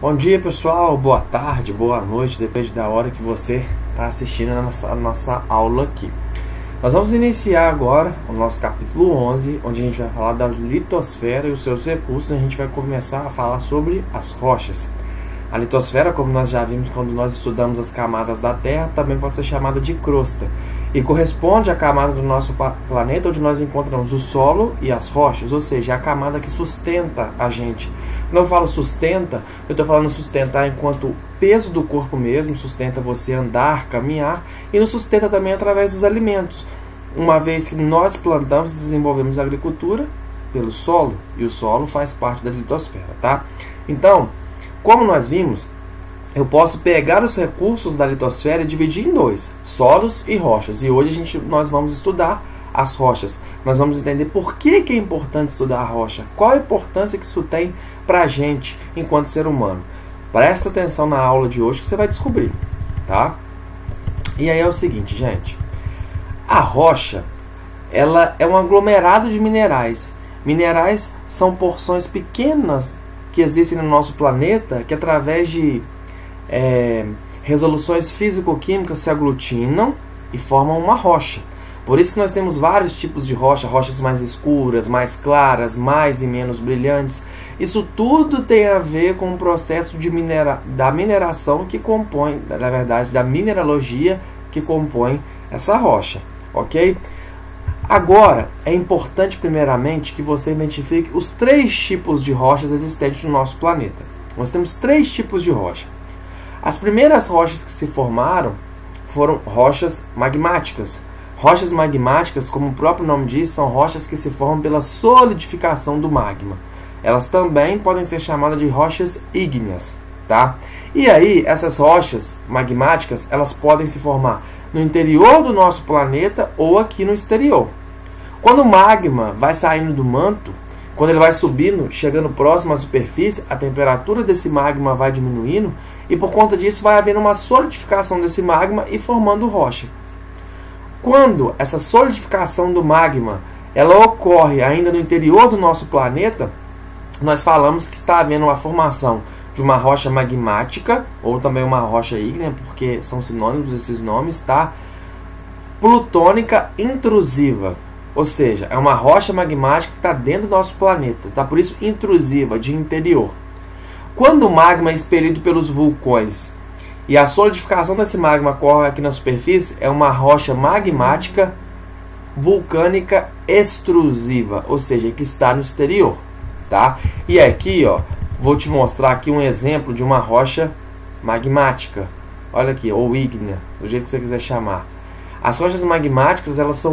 Bom dia, pessoal, boa tarde, boa noite, depende da hora que você está assistindo a nossa aula aqui. Nós vamos iniciar agora o nosso capítulo 11, onde a gente vai falar da litosfera e os seus recursos. A gente vai começar a falar sobre as rochas. A litosfera, como nós já vimos quando nós estudamos as camadas da Terra, também pode ser chamada de crosta e corresponde à camada do nosso planeta, onde nós encontramos o solo e as rochas, ou seja, a camada que sustenta a gente. Quando eu falo sustenta, eu estou falando sustentar enquanto peso do corpo mesmo, sustenta você andar, caminhar, e nos sustenta também através dos alimentos, uma vez que nós plantamos e desenvolvemos a agricultura pelo solo, e o solo faz parte da litosfera, tá? Então, como nós vimos, eu posso pegar os recursos da litosfera e dividir em dois, solos e rochas. E hoje nós vamos estudar as rochas. Nós vamos entender por que é importante estudar a rocha, qual a importância que isso tem para a gente enquanto ser humano. Presta atenção na aula de hoje que você vai descobrir, tá? E aí é o seguinte, gente. A rocha, ela é um aglomerado de minerais. Minerais são porções pequenas que existem no nosso planeta, que através de resoluções físico-químicas se aglutinam e formam uma rocha. Por isso que nós temos vários tipos de rocha, rochas mais escuras, mais claras, mais e menos brilhantes. Isso tudo tem a ver com o processo da mineração que compõe, na verdade, da mineralogia que compõe essa rocha, ok? Agora, é importante primeiramente que você identifique os três tipos de rochas existentes no nosso planeta. Nós temos três tipos de rocha. As primeiras rochas que se formaram foram rochas magmáticas. Rochas magmáticas, como o próprio nome diz, são rochas que se formam pela solidificação do magma. Elas também podem ser chamadas de rochas ígneas, tá? E aí, essas rochas magmáticas, elas podem se formar no interior do nosso planeta ou aqui no exterior. Quando o magma vai saindo do manto, quando ele vai subindo, chegando próximo à superfície, a temperatura desse magma vai diminuindo e por conta disso vai havendo uma solidificação desse magma e formando rocha. Quando essa solidificação do magma ela ocorre ainda no interior do nosso planeta, nós falamos que está havendo a formação de uma rocha magmática, ou também uma rocha ígnea, porque são sinônimos esses nomes, tá? Plutônica intrusiva, ou seja, é uma rocha magmática que está dentro do nosso planeta, tá? Por isso intrusiva, de interior. Quando o magma é expelido pelos vulcões e a solidificação desse magma ocorre aqui na superfície, é uma rocha magmática vulcânica extrusiva, ou seja, que está no exterior, tá? E aqui, ó, vou te mostrar aqui um exemplo de uma rocha magmática. Olha aqui, ou ígnea, do jeito que você quiser chamar. As rochas magmáticas, elas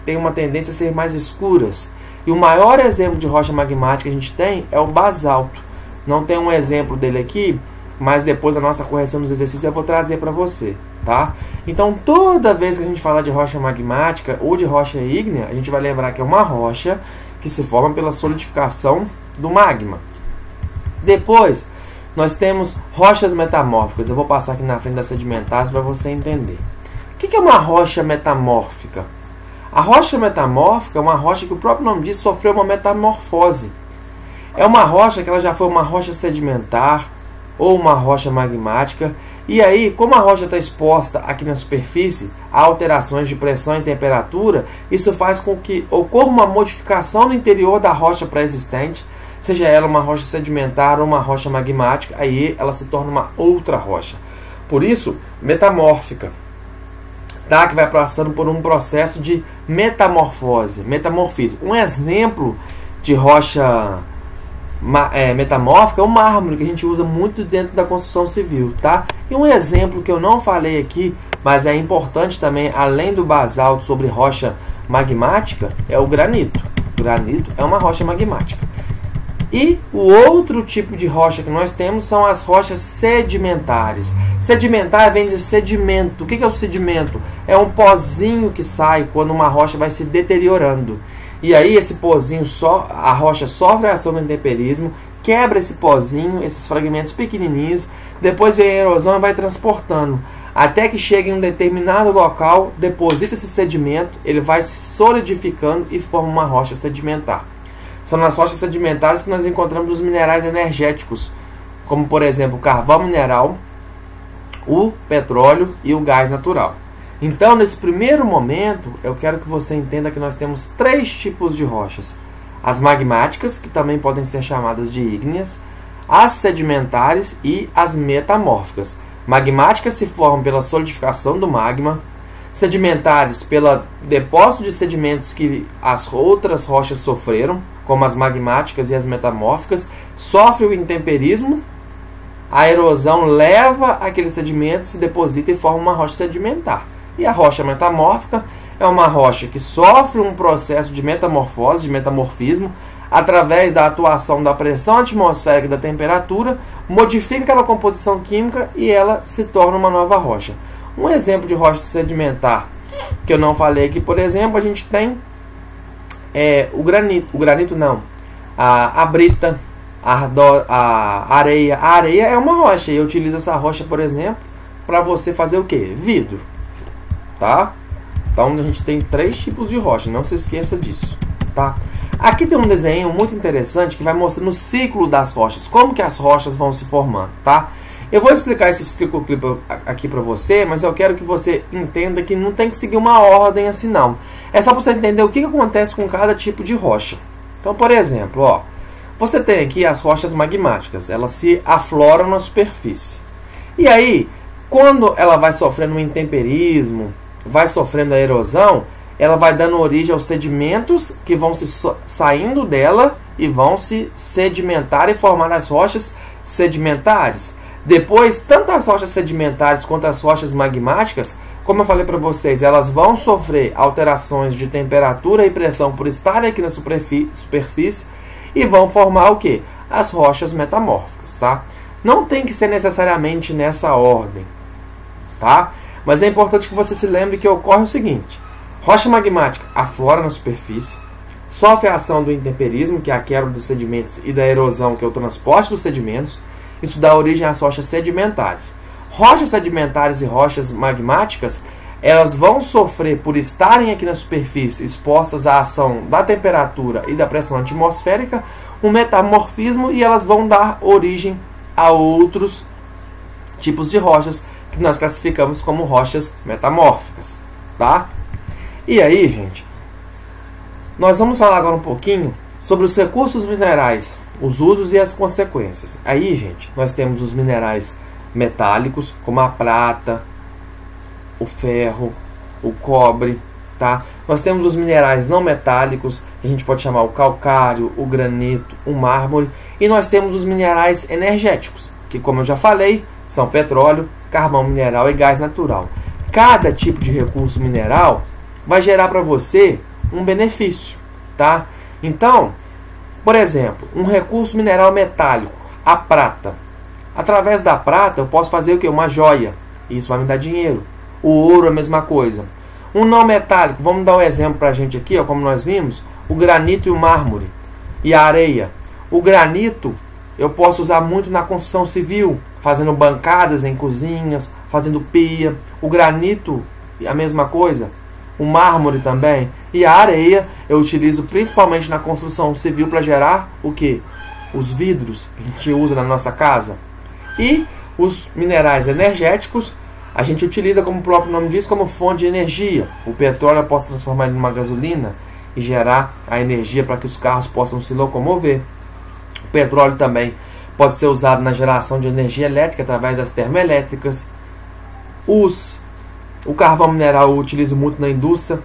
têm uma tendência a ser mais escuras. E o maior exemplo de rocha magmática que a gente tem é o basalto. Não tem um exemplo dele aqui, mas depois da nossa correção dos exercícios eu vou trazer para você, tá? Então, toda vez que a gente falar de rocha magmática ou de rocha ígnea, a gente vai lembrar que é uma rocha que se forma pela solidificação do magma. Depois, nós temos rochas metamórficas. Eu vou passar aqui na frente das sedimentares para você entender. O que é uma rocha metamórfica? A rocha metamórfica é uma rocha que o próprio nome diz, sofreu uma metamorfose. É uma rocha que ela já foi uma rocha sedimentar ou uma rocha magmática. E aí, como a rocha está exposta aqui na superfície a alterações de pressão e temperatura, isso faz com que ocorra uma modificação no interior da rocha pré-existente, seja ela uma rocha sedimentar ou uma rocha magmática, aí ela se torna uma outra rocha. Por isso, metamórfica, tá? Que vai passando por um processo de metamorfismo. Um exemplo de rocha metamórfica é o mármore, que a gente usa muito dentro da construção civil, tá? E um exemplo que eu não falei aqui, mas é importante também, além do basalto sobre rocha magmática, é o granito. O granito é uma rocha magmática. E o outro tipo de rocha que nós temos são as rochas sedimentares. Sedimentar vem de sedimento. O que é o sedimento? É um pozinho que sai quando uma rocha vai se deteriorando. E aí esse pozinho, a rocha sofre a ação do intemperismo, quebra esse pozinho, esses fragmentos pequenininhos, depois vem a erosão e vai transportando. Até que chega em um determinado local, deposita esse sedimento, ele vai se solidificando e forma uma rocha sedimentar. São nas rochas sedimentares que nós encontramos os minerais energéticos, como por exemplo o carvão mineral, o petróleo e o gás natural. Então, nesse primeiro momento, eu quero que você entenda que nós temos 3 tipos de rochas: as magmáticas, que também podem ser chamadas de ígneas, as sedimentares e as metamórficas. Magmáticas se formam pela solidificação do magma, sedimentares pelo depósito de sedimentos que as outras rochas sofreram, como as magmáticas e as metamórficas, sofre o intemperismo, a erosão leva aqueles sedimentos, se deposita e forma uma rocha sedimentar. E a rocha metamórfica é uma rocha que sofre um processo de metamorfose, de metamorfismo, através da atuação da pressão atmosférica e da temperatura, modifica aquela composição química e ela se torna uma nova rocha. Um exemplo de rocha sedimentar que eu não falei aqui, por exemplo, a gente tem a brita, a areia. A areia é uma rocha e eu utilizo essa rocha, por exemplo, para você fazer o que? Vidro. Tá? Então a gente tem 3 tipos de rocha, não se esqueça disso, tá? Aqui tem um desenho muito interessante que vai mostrando o ciclo das rochas, como que as rochas vão se formando, tá? Eu vou explicar esse ciclo aqui para você, mas eu quero que você entenda que não tem que seguir uma ordem assim não. É só para você entender o que acontece com cada tipo de rocha. Então, por exemplo, ó, você tem aqui as rochas magmáticas, elas se afloram na superfície. E aí, quando ela vai sofrendo um intemperismo, vai sofrendo a erosão, ela vai dando origem aos sedimentos que vão saindo dela e vão se sedimentar e formar as rochas sedimentares. Depois, tanto as rochas sedimentares quanto as rochas magmáticas, como eu falei para vocês, elas vão sofrer alterações de temperatura e pressão por estarem aqui na superfície e vão formar o que? As rochas metamórficas, tá? Não tem que ser necessariamente nessa ordem, tá? Mas é importante que você se lembre que ocorre o seguinte: rocha magmática aflora na superfície, sofre a ação do intemperismo, que é a quebra dos sedimentos, e da erosão, que é o transporte dos sedimentos. Isso dá origem às rochas sedimentares. Rochas sedimentares e rochas magmáticas, elas vão sofrer por estarem aqui na superfície, expostas à ação da temperatura e da pressão atmosférica, um metamorfismo, e elas vão dar origem a outros tipos de rochas que nós classificamos como rochas metamórficas, tá? E aí, gente, nós vamos falar agora um pouquinho sobre os recursos minerais, os usos e as consequências. Aí, gente, nós temos os minerais metálicos, como a prata, o ferro, o cobre, tá? Nós temos os minerais não metálicos, que a gente pode chamar o calcário, o granito, o mármore, e nós temos os minerais energéticos, que, como eu já falei, são petróleo, carvão mineral e gás natural. Cada tipo de recurso mineral vai gerar para você um benefício, tá? Então, por exemplo, um recurso mineral metálico, a prata. Através da prata eu posso fazer o que? Uma joia. Isso vai me dar dinheiro. O ouro é a mesma coisa. Um não metálico, vamos dar um exemplo para a gente aqui, ó, como nós vimos, o granito e o mármore. E a areia. O granito eu posso usar muito na construção civil, fazendo bancadas em cozinhas, fazendo pia. O granito, a mesma coisa. O mármore também. E a areia eu utilizo principalmente na construção civil para gerar o que? Os vidros que a gente usa na nossa casa. E os minerais energéticos a gente utiliza, como o próprio nome diz, como fonte de energia. O petróleo eu posso transformar em uma gasolina e gerar a energia para que os carros possam se locomover. O petróleo também pode ser usado na geração de energia elétrica através das termoelétricas. O carvão mineral eu utilizo muito na indústria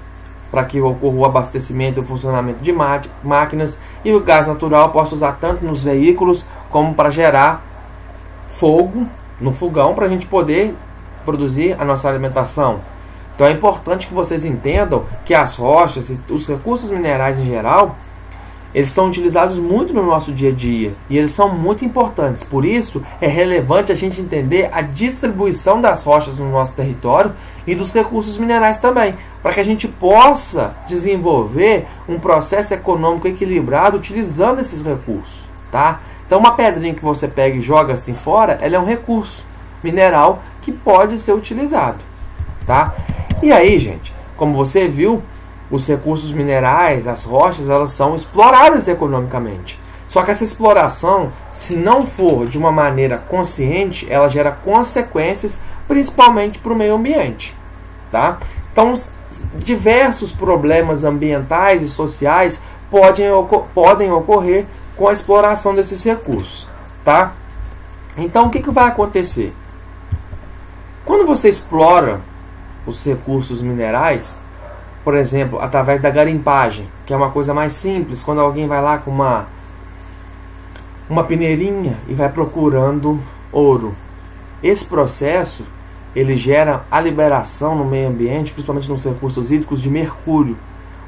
para que ocorra o abastecimento e o funcionamento de máquinas. E o gás natural eu posso usar tanto nos veículos como para gerar fogo no fogão para a gente poder produzir a nossa alimentação. Então é importante que vocês entendam que as rochas e os recursos minerais em geral, eles são utilizados muito no nosso dia a dia e eles são muito importantes. Por isso é relevante a gente entender a distribuição das rochas no nosso território e dos recursos minerais também, para que a gente possa desenvolver um processo econômico equilibrado utilizando esses recursos, tá? Então uma pedrinha que você pega e joga assim fora, ela é um recurso mineral que pode ser utilizado, tá? E aí, gente, como você viu, os recursos minerais, as rochas, elas são exploradas economicamente. Só que essa exploração, se não for de uma maneira consciente, ela gera consequências, principalmente para o meio ambiente, tá? Então, diversos problemas ambientais e sociais podem ocorrer com a exploração desses recursos, tá? Então, o que vai acontecer? Quando você explora os recursos minerais, por exemplo, através da garimpagem, que é uma coisa mais simples, quando alguém vai lá com uma peneirinha e vai procurando ouro. Esse processo, ele gera a liberação no meio ambiente, principalmente nos recursos hídricos, de mercúrio.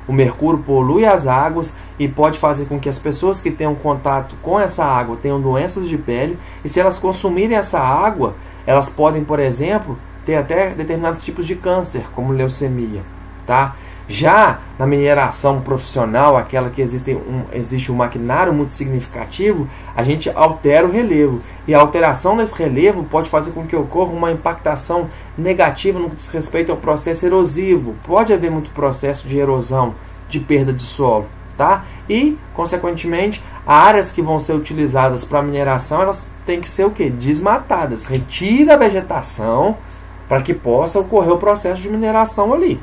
O mercúrio polui as águas e pode fazer com que as pessoas que tenham contato com essa água tenham doenças de pele, e se elas consumirem essa água, elas podem, por exemplo, ter até determinados tipos de câncer, como leucemia, tá? Já na mineração profissional, aquela que existe um maquinário muito significativo, a gente altera o relevo. E a alteração desse relevo pode fazer com que ocorra uma impactação negativa no que diz respeito ao processo erosivo. Pode haver muito processo de erosão, de perda de solo, tá? E, consequentemente, áreas que vão ser utilizadas para mineração, elas têm que ser o quê? Desmatadas. Retira a vegetação para que possa ocorrer o processo de mineração ali.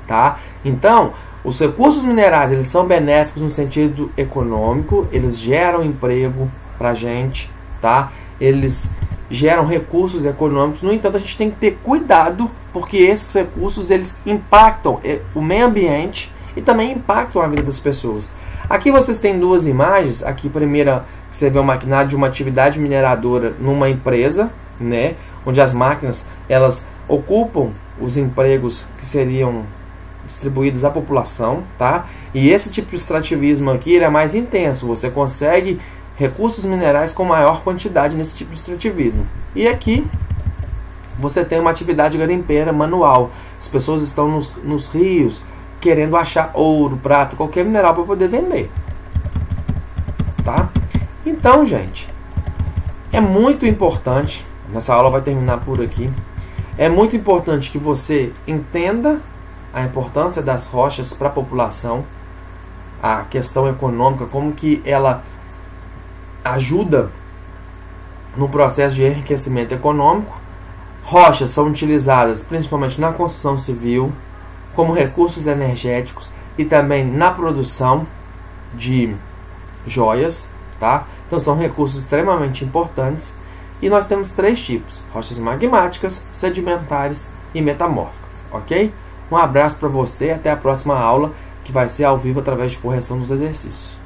Tá? Então, os recursos minerais, eles são benéficos no sentido econômico, eles geram emprego para a gente, tá? Eles geram recursos econômicos. No entanto, a gente tem que ter cuidado, porque esses recursos, eles impactam o meio ambiente e também impactam a vida das pessoas. Aqui vocês têm duas imagens. Aqui, primeira, você vê o maquinário de uma atividade mineradora numa empresa, né? Onde as máquinas, elas ocupam os empregos que seriam distribuídos à população, tá? E esse tipo de extrativismo aqui, ele é mais intenso. Você consegue recursos minerais com maior quantidade nesse tipo de extrativismo. E aqui você tem uma atividade garimpeira manual. As pessoas estão nos rios querendo achar ouro, prata, qualquer mineral para poder vender, tá? Então, gente, é muito importante, nessa aula vai terminar por aqui, é muito importante que você entenda a importância das rochas para a população, a questão econômica, como que ela ajuda no processo de enriquecimento econômico. Rochas são utilizadas principalmente na construção civil, como recursos energéticos e também na produção de joias, tá? Então são recursos extremamente importantes. E nós temos três tipos: rochas magmáticas, sedimentares e metamórficas, ok? Um abraço para você, até a próxima aula, que vai ser ao vivo através de correção dos exercícios.